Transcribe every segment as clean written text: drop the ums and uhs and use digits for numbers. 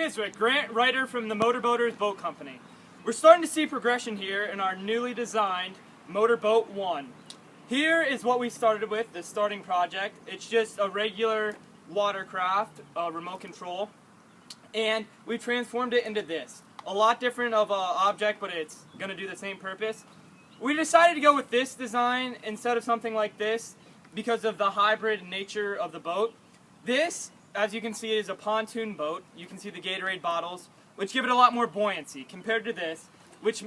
Kiswick, grant writer from the Motorboaters Boat Company. We're starting to see progression here in our newly designed Motorboat 1. Here is what we started with, the starting project. It's just a regular watercraft, remote control, and we transformed it into this. A lot different of an object, but it's going to do the same purpose. We decided to go with this design instead of something like this because of the hybrid nature of the boat. This, as you can see, is a pontoon boat. You can see the Gatorade bottles, which give it a lot more buoyancy compared to this, which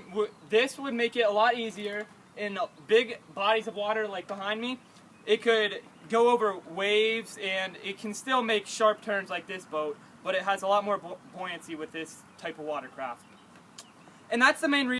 this would make it a lot easier in big bodies of water like behind me. It could go over waves, and it can still make sharp turns like this boat, but it has a lot more buoyancy with this type of watercraft. And that's the main reason